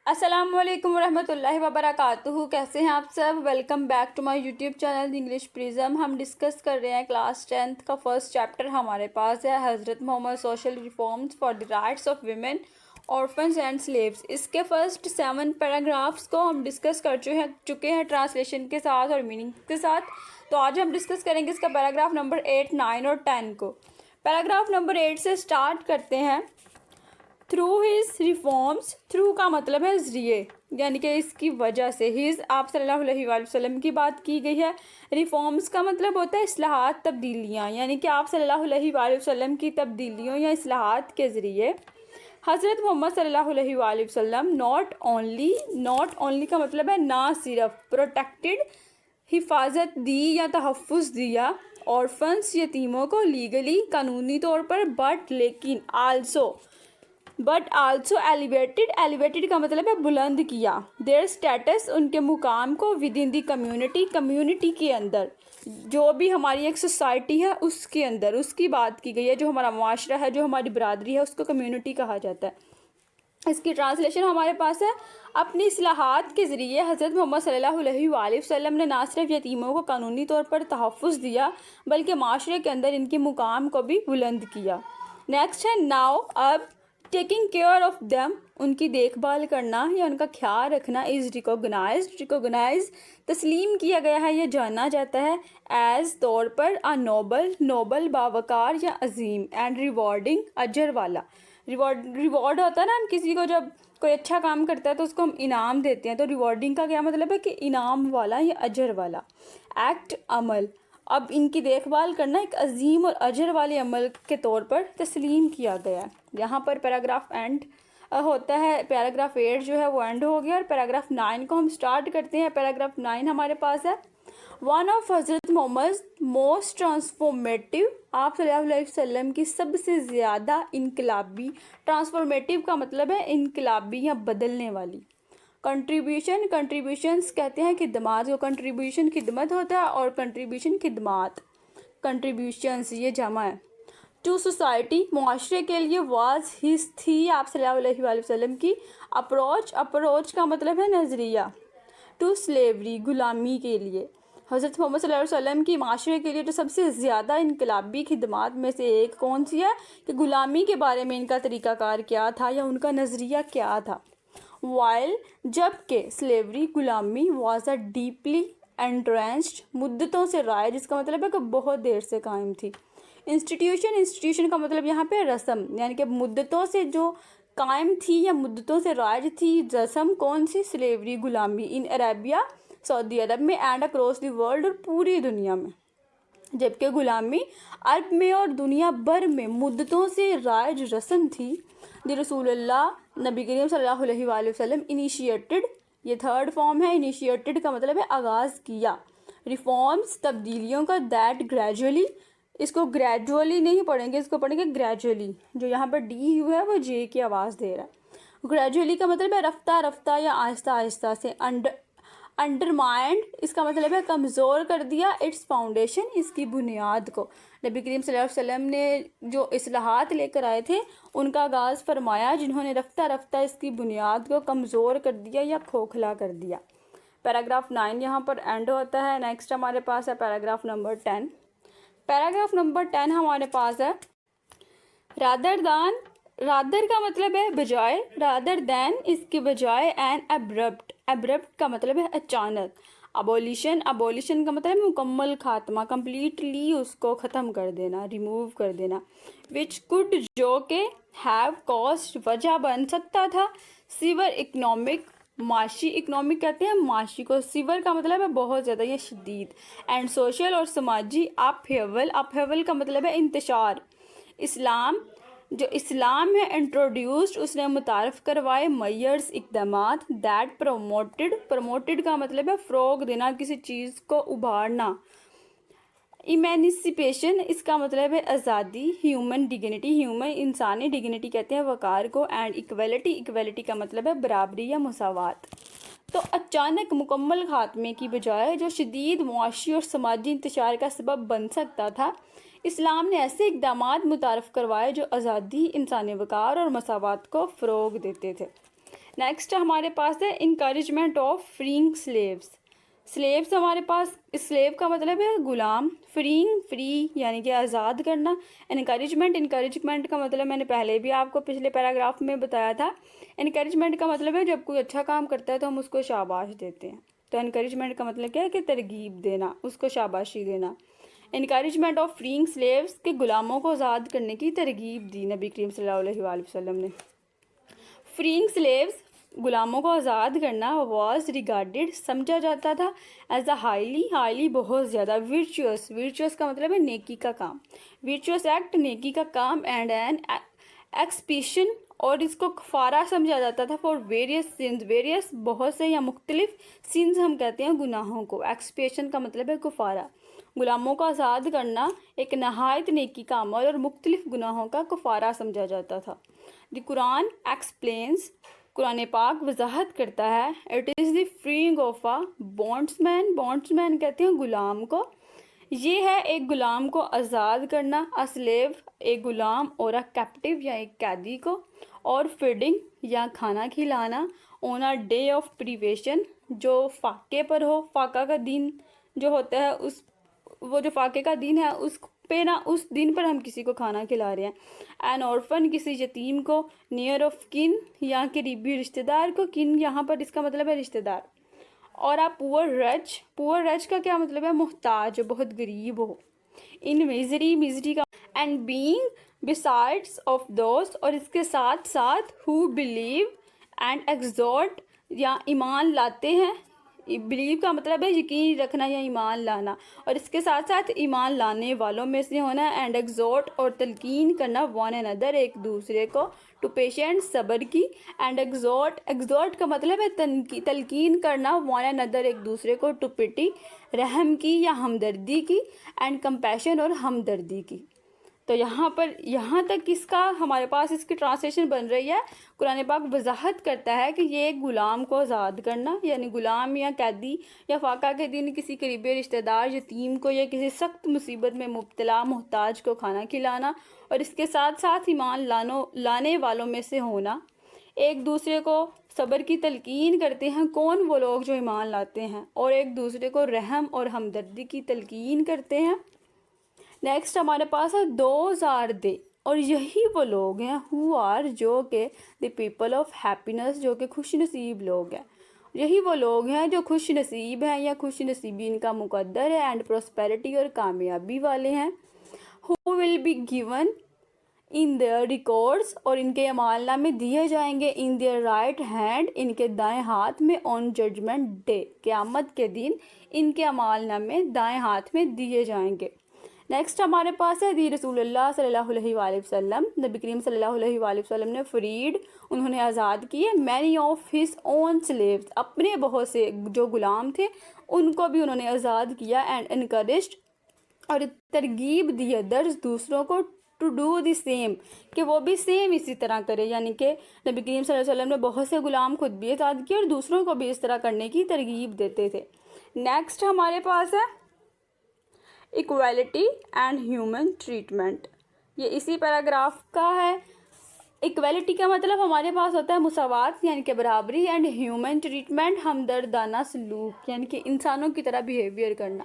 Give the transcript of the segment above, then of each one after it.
अस्सलामुअलैकुम वरहमतुल्लाहि वबरकातुहू। कैसे हैं आप सब? Welcome back to my YouTube channel English prism. हम डिस्कस कर रहे हैं क्लास 10th का फर्स्ट चैप्टर हमारे पास है Hazrat Mohammad social reforms for the rights of women orphans and slaves. इसके फर्स्ट 7 पैराग्राफ्स को हम डिस्कस कर चुके हैं ट्रांसलेशन के साथ और मीनिंग के साथ। तो आज हम डिस्कस करेंगे इसका पैराग्राफ नंबर 8, 9 और 10 को। पैराग्राफ नंबर 8 से स्टार्ट करते हैं। थ्रू हिज रिफॉर्म्स, थ्रू का मतलब है ज़रिए, यानी कि इसकी वजह से। हिज आप सल्लल्लाहु अलैहि वसल्लम की बात की गई है। रिफॉर्म्स का मतलब होता है इस्लाहात, तब्दीलियाँ, यानी कि आप सल्लल्लाहु अलैहि वसल्लम की तब्दीलियों या इस्लाहात के ज़रिए हज़रत मोहम्मद सल्लल्लाहु अलैहि वसल्लम नॉट ओनली का मतलब है ना सिर्फ, प्रोटेक्टेड हिफाजत दी या तहफ़्फ़ुज़ दिया ऑर्फन्स यतीमों को लीगली कानूनी तौर पर, बट आल्सो एलिवेटेड का मतलब है बुलंद किया देयर स्टेटस, उनके मुकाम को विद इन दी कम्युनिटी के अंदर, जो भी हमारी एक सोसाइटी है उसके अंदर उसकी बात की गई है। जो हमारा माशरा है, जो हमारी बरादरी है, उसको कम्युनिटी कहा जाता है। इसकी ट्रांसलेशन हमारे पास है। अपनी इस्लाहात के ज़रिए हज़रत मोहम्मद सल्लल्लाहु अलैहि वसल्लम ने ना सिर्फ यतीमों को कानूनी तौर पर तहफ़्फ़ुज़ दिया बल्कि माशरे के अंदर इनके मुकाम को भी बुलंद किया। नेक्स्ट है नाउ, अब टेकिंग केयर ऑफ देम, उनकी देखभाल करना या उनका ख्याल रखना इज़ रिकोगनाइज तस्लीम किया गया है, यह जाना जाता है एज तौर पर अ नोबल बावकार या अजीम एंड रिवॉर्डिंग अजर वाला। रिवॉर्ड होता है ना, हम किसी को जब कोई अच्छा काम करता है तो उसको हम इनाम देते हैं, तो रिवॉर्डिंग का क्या मतलब है कि इनाम वाला या अजर वाला। एक्ट अमल, अब इनकी देखभाल करना एक अजीम और अजर वाले अमल के तौर पर तस्लीम किया गया है। यहाँ पर पैराग्राफ एंड होता है। पैराग्राफ 8 जो है वो एंड हो गया और पैराग्राफ 9 को हम स्टार्ट करते हैं। पैराग्राफ 9 हमारे पास है। वन ऑफ हज़रत मोहम्मद मोस्ट ट्रांसफॉर्मेटिव, आप सल्लल्लाहु अलैहि वसल्लम की सबसे ज़्यादा इनकलाबी, ट्रांसफॉर्मेटिव का मतलब है इनकलाबी या बदलने वाली। कंट्रीब्यूशंस कहते हैं खिदमात को, कंट्रीब्यूशन खिदमत होता है और कंट्रीब्यूशन खिदमात, कंट्रीब्यूशंस ये जमा है। टू सोसाइटी, मुआशरे के लिए, वाज हिज थी आप सल्लल्लाहु अलैहि वसल्लम की। अप्रोच का मतलब है नज़रिया। टू स्लेवरी, गुलामी के लिए, हज़रत मोहम्मद सल्लल्लाहु अलैहि वसल्लम की माशरे के लिए जो सबसे ज़्यादा इनकलाबी खिदमात में से एक कौन सी है कि गुलामी के बारे में इनका तरीक़ाकार क्या था या उनका नज़रिया क्या था। वाइल, जबकि स्लेवरी गुलामी, वाज अ डीपली एंट्रेंच्ड, मुद्दतों से राय, जिसका मतलब है कि बहुत देर से कायम थी। इंस्टीट्यूशन का मतलब यहाँ पे रस्म, यानी कि मुद्दतों से जो कायम थी या मुद्दतों से राज थी रस्म, कौन सी? स्लेवरी गुलामी, इन अरेबिया सऊदी अरब में एंड अक्रॉस द वर्ल्ड, और पूरी दुनिया में। जबकि गुलामी अरब में और दुनिया भर में मुद्दतों से राज रस्म थी। द रसूलुल्लाह, नबी करीम सल्लल्लाहु अलैहि वसल्लम इनिशिएटेड, ये थर्ड फॉर्म है। इनिशिएटेड का मतलब है आगाज़ किया। रिफॉर्म्स, तब्दीलियों का। दैट ग्रेजुअली, इसको ग्रेजुअली नहीं पढ़ेंगे, इसको पढ़ेंगे ग्रेजुअली। जो यहाँ पर डी यू है वो जे की आवाज़ दे रहा है। ग्रेजुअली का मतलब है रफ्ता रफ्ता या आहिस्ता आहिस्ता से। अंडरमाइंड, इसका मतलब है कमज़ोर कर दिया। इट्स फाउंडेशन, इसकी बुनियाद को। नबी करीम सल्लल्लाहु अलैहि वसल्लम ने जो इस्लाहात लेकर आए थे उनका आगाज़ फरमाया, जिन्होंने रफ्ता रफ्ता इसकी बुनियाद को कमज़ोर कर दिया या खोखला कर दिया। पैराग्राफ 9 यहाँ पर एंड होता है। नेक्स्ट हमारे पास है पैराग्राफ नंबर 10। पैराग्राफ नंबर 10 हमारे पास है रादर का मतलब है बजाय, रादर दैन इसके बजाय, एंड एब्रप्ट का मतलब है अचानक। अबोलिशन का मतलब है मुकम्मल खात्मा, कम्प्लीटली उसको ख़त्म कर देना, रिमूव कर देना। विच कुड, जो के, हैव कॉस्ट वजह बन सकता था। सीवर इकनॉमिक, माशी, इकनॉमिक कहते हैं माशी को, सीवर का मतलब है बहुत ज़्यादा या शदीद। एंड सोशल और समाजी, अपहेवल का मतलब है इंतशार। इस्लाम, जो इस्लाम है इंट्रोड्यूस्ड, उसने मुतारफ़ करवाए। मयर्स, इक़दामात। दैट प्रमोटेड का मतलब है फ़रोग़ देना, किसी चीज़ को उभारना। इमेनिसिपेशन, इसका मतलब है आज़ादी। ह्यूमन डिग्निटी, ह्यूमन इंसानी, डिग्निटी कहते हैं वक़ार को। एंड इक्वलिटी का मतलब है बराबरी या मुसावात। तो अचानक मुकम्मल खात्मे की बजाय जो शदीद मुआशी और समाजी इंतशार का सबब बन सकता था, इस्लाम ने ऐसे इक़दामात मुतारफ़ करवाए जो आज़ादी, इंसानी वक़ार और मसावात को फ़रोग़ देते थे। नेक्स्ट हमारे पास है encouragement of freeing slaves. Slaves हमारे पास, स्लेव का मतलब है गुलाम, फ्रीइंग फ्री यानी कि आज़ाद करना, इनकरेजमेंट का मतलब मैंने पहले भी आपको पिछले पैराग्राफ में बताया था। इनकरेजमेंट का मतलब है जब कोई अच्छा काम करता है तो हम उसको शाबाश देते हैं। तो इनकरेजमेंट का मतलब क्या है कि तरगीब देना, उसको शाबाशी देना। इनकरेजमेंट ऑफ फ्रीइंग स्लेव्स के गुलामों को आज़ाद करने की तरगीब दी नबी करीम सल्लल्लाहु अलैहि वसल्लम ने। फ्रीइंग स्लेव्स गुलामों को आज़ाद करना वॉज रिगार्डेड समझा जाता था एज अ हाईली बहुत ज़्यादा वर्चुअस का मतलब है नेकी का काम, वर्चुअस एक्ट नेकी का काम, एंड एन एक्सपिशन और इसको कफारा समझा जाता था फॉर वेरियस बहुत से या मुख्तलिफ सिंस हम कहते हैं गुनाहों को। एक्सपिएशन का मतलब है कफारा। गुलामों को आज़ाद करना एक नहायत नेकी का अमल और मुख्तलिफ गुनाहों का कफारा समझा जाता था। द कुरान एक्सप्लेन्स, कुरान पाक वजाहत करता है, it is the freeing of a bondsman कहते हैं गुलाम को। ये है एक गुलाम को आज़ाद करना, अ स्लेव एक गुलाम, और अ कैप्टिव या एक कैदी को, और फीडिंग या खाना खिलाना, on a day of prevention जो फाके पर हो, फाका का दिन जो होता है उस, वो जो फाके का दिन है उस पे ना, उस दिन पर हम किसी को खाना खिला रहे हैं। एन ऑर्फन किसी यतीम को, नियर ऑफ किन या करीबी रिश्तेदार को, किन यहाँ पर इसका मतलब है रिश्तेदार, और आप पुअर रच का क्या मतलब है मोहताज, बहुत गरीब हो। इन मिजरी का, एंड बीइंग बिसाइड्स ऑफ दोस्त, और इसके साथ साथ हु बिलीव एंड एक्सॉर्ट या ईमान लाते हैं, बिलीव का मतलब है यकीन रखना या ईमान लाना, और इसके साथ साथ ईमान लाने वालों में से होना, एंड एक्सॉर्ट और तलकीन करना वन अनदर एक दूसरे को, टू पेशेंट सब्र की, एंड एक्सॉर्ट का मतलब है तलकीन करना वन अनदर एक दूसरे को, टू पिटी रहम की या हमदर्दी की, एंड कंपैशन और हमदर्दी की। तो यहाँ तक इसका हमारे पास इसकी ट्रांसलेशन बन रही है। कुरान पाक वजाहत करता है कि ये एक गुलाम को आज़ाद करना, यानी गुलाम या कैदी या फाका के दिन किसी करीबी रिश्तेदार यतीम को या किसी सख्त मुसीबत में मुब्तला मोहताज को खाना खिलाना, और इसके साथ साथ ईमान लाने वालों में से होना, एक दूसरे को सब्र की तलकीन करते हैं। कौन? वो लोग जो ईमान लाते हैं, और एक दूसरे को रहम और हमदर्दी की तलकीन करते हैं। नेक्स्ट हमारे पास है दोज आर दे, और यही वो लोग हैं हु आर जो के द पीपल ऑफ हैप्पीनेस, जो कि खुश नसीब लोग हैं। यही वो लोग हैं जो खुश नसीब हैं या खुश नसीबी इनका मुकद्दर है, एंड प्रोस्पेरिटी और कामयाबी वाले हैं। Who will be given in their records, और इनके अमालनामे दिए जाएंगे इन देयर राइट हैंड, इनके दाएं हाथ में, ऑन जजमेंट डे क़यामत के दिन इनके अमालनामे दाएं हाथ में दिए जाएंगे। नेक्स्ट हमारे पास है दी रसूलुल्लाह सल्लल्लाहु अलैहि वसल्लम, नबी करीम सल्लल्लाहु अलैहि वसल्लम ने फ्रीड, उन्होंने आज़ाद किए, many of his own slaves, अपने बहुत से जो गुलाम थे उनको भी उन्होंने आज़ाद किया, एंड इनकरेज्ड और तरगीब दी अदर्स दूसरों को, टू डू द सेम कि वो भी सेम इसी तरह करे, यानी कि नबी करीम सल्लल्लाहु अलैहि वसल्लम ने बहुत से गुलाम खुद भी आज़ाद किए और दूसरों को भी इस तरह करने की तरगीब देते थे। नेक्स्ट हमारे पास है इक्वालिटी एंड ह्यूमन ट्रीटमेंट, ये इसी पैराग्राफ का है। इक्वालिटी का मतलब हमारे पास होता है मुसावात यानी कि बराबरी, एंड ह्यूमन ट्रीटमेंट हमदर्दाना सलूक यानी कि इंसानों की तरह बिहेवियर करना।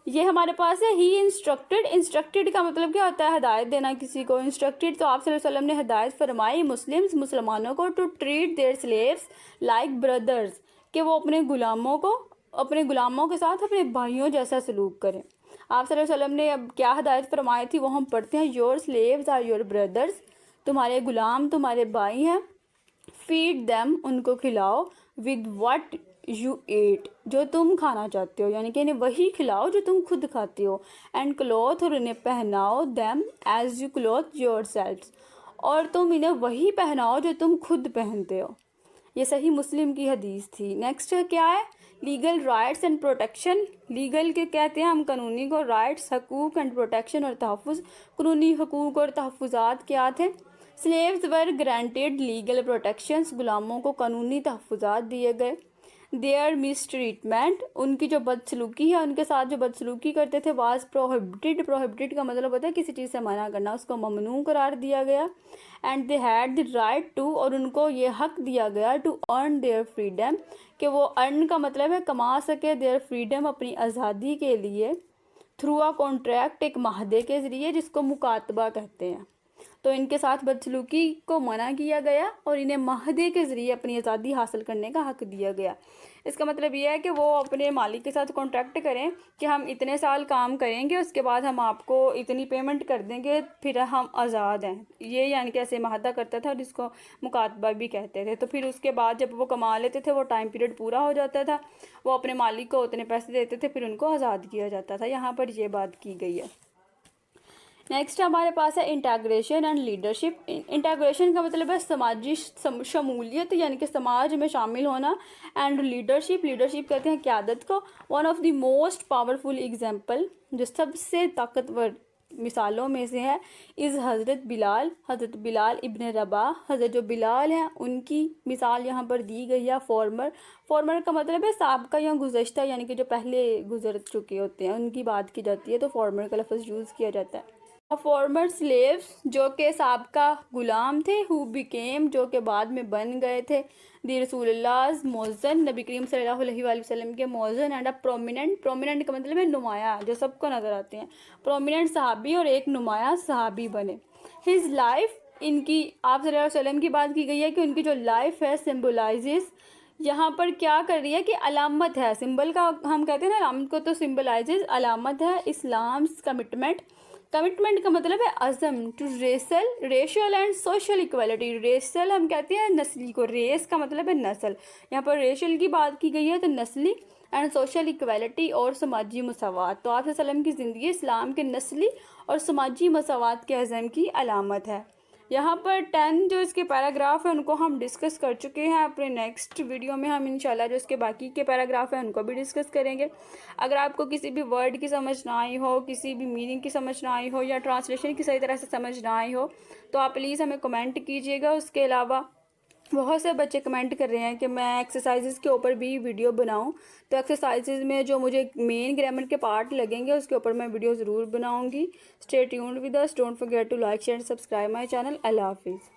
ये हमारे पास है ही इंस्ट्रक्टेड का मतलब क्या होता है हदायत देना किसी को। इंस्ट्रक्टेड तो आप सल्लल्लाहु अलैहि वसल्लम ने हदायत फरमाई मुसलमानों को, to treat their slaves like brothers, कि वो अपने गुलामों के साथ अपने भाइयों जैसा सलूक करें। आप सल्लल्लाहु अलैहि वसल्लम ने अब क्या हदायत फरमाई थी वो हम पढ़ते हैं। Your slaves are your brothers, तुम्हारे गुलाम तुम्हारे भाई हैं। फीड देम, उनको खिलाओ, विद व्हाट यू एट, जो तुम खाना चाहते हो, यानी कि इन्हें वही खिलाओ जो तुम खुद खाते हो। एंड क्लॉथ, और इन्हें पहनाओ, them as you cloth yourselves, और तुम इन्हें वही पहनाओ जो तुम खुद पहनते हो। ये सही मुस्लिम की हदीस थी। नेक्स्ट क्या है legal rights and protection. Legal के कहते हैं हम कानूनी को, राइट्स हकूक़, एंड प्रोटेक्शन और तहफ़्फ़ुज़, कानूनी हकूक़ और तहफ़्फ़ुज़ात क्या थे। स्लेव्स वर ग्रांटेड लीगल प्रोटेक्शंस, गुलामों को कानूनी तहफ़्फ़ुज़ात दिए गए। देयर मिस ट्रीटमेंट, उनकी जो बदसलूकी है, उनके साथ जो बदसलूकी करते थे, वाज प्रोहिबिटेड। प्रोहिबिटेड का मतलब होता है किसी चीज़ से मना करना, उसको ममनू करार दिया गया। And they had the right to, और उनको ये हक दिया गया, टू अर्न देयर फ्रीडम, कि वो अर्न का मतलब है कमा सके, देयर फ्रीडम अपनी आज़ादी के लिए, थ्रू अ कॉन्ट्रैक्ट एक माहदे के ज़रिए जिसको मुकातबा कहते हैं। तो इनके साथ बदसलूकी को मना किया गया और इन्हें माहदे के ज़रिए अपनी आज़ादी हासिल करने का हक दिया गया। इसका मतलब ये है कि वो अपने मालिक के साथ कॉन्ट्रैक्ट करें कि हम इतने साल काम करेंगे, उसके बाद हम आपको इतनी पेमेंट कर देंगे, फिर हम आज़ाद हैं। ये यानी कि ऐसे माहदा करता था, जिसको मुकातबा भी कहते थे। तो फिर उसके बाद जब वो कमा लेते थे, वो टाइम पीरियड पूरा हो जाता था, वो अपने मालिक को उतने पैसे देते थे, फिर उनको आज़ाद किया जाता था। यहाँ पर ये बात की गई है। नेक्स्ट हमारे पास है इंटीग्रेशन एंड लीडरशिप। इंटीग्रेशन का मतलब है समाजी शमूलियत, यानी कि समाज में शामिल होना। एंड लीडरशिप, लीडरशिप कहते हैं क़यादत को। One of the most powerful example, जो सबसे ताकतवर मिसालों में से है, इज़ हज़रत बिलाल, हज़रत बिलाल इब्न रबाह। हज़रत जो बिलाल हैं उनकी मिसाल यहाँ पर दी गई है। फॉर्मर का मतलब है साबका या गुज़श्ता, यानी कि जो पहले गुजर चुके होते हैं उनकी बात की जाती है, तो फॉर्मर का लफ्ज़ यूज़ किया जाता है। फॉर्मर स्लेव्स, जो कि साबका गुलाम थे, हु बिकेम, जो कि बाद में बन गए थे, दी रसूलुल्लाह मोज़न, नबी करीम सल्लल्लाहु अलैहि वसल्लम के मोज़न। एंड अ प्रोमिनेंट, प्रोमिनेंट का मतलब है नुमाया, जो सबको नज़र आते हैं। प्रोमिनेंट सहाबी और एक नुमाया सहाबी बने। हिज लाइफ, इनकी आप सल्लल्लाहु अलैहि वसल्लम की बात की गई है कि उनकी जो लाइफ है सिम्बलाइजेस, यहाँ पर क्या कर रही है कि अलामत है, सिंबल का हम कहते हैं ना अलामत को, तो सिम्बलाइजेस अलामत है इस्लाम्स कमिटमेंट। कमिटमेंट का मतलब है अज़म to racial and social equality. Racial हम कहते हैं नस्ली को, रेस का मतलब है नस्ल, यहाँ पर रेशियल की बात की गई है, तो नस्ली एंड सोशल इक्वलिटी और समाजी मसावत। तो आप सल्लम की ज़िंदगी इस्लाम के नस्ली और समाजी मसावत के अज़म की अलामत है। यहाँ पर 10 जो इसके पैराग्राफ हैं उनको हम डिस्कस कर चुके हैं। अपने नेक्स्ट वीडियो में हम इंशाल्लाह जो इसके बाकी के पैराग्राफ हैं उनको भी डिस्कस करेंगे। अगर आपको किसी भी वर्ड की समझ ना आई हो, किसी भी मीनिंग की समझ ना आई हो, या ट्रांसलेशन की सही तरह से समझ ना आई हो, तो आप प्लीज़ हमें कमेंट कीजिएगा। उसके अलावा बहुत से बच्चे कमेंट कर रहे हैं कि मैं एक्सरसाइजेज़ के ऊपर भी वीडियो बनाऊं, तो एक्सरसाइजेज़ में जो मुझे मेन ग्रामर के पार्ट लगेंगे उसके ऊपर मैं वीडियो ज़रूर बनाऊंगी। Stay tuned with us, don't forget to like share and subscribe my channel. अल्लाह हाफिज़।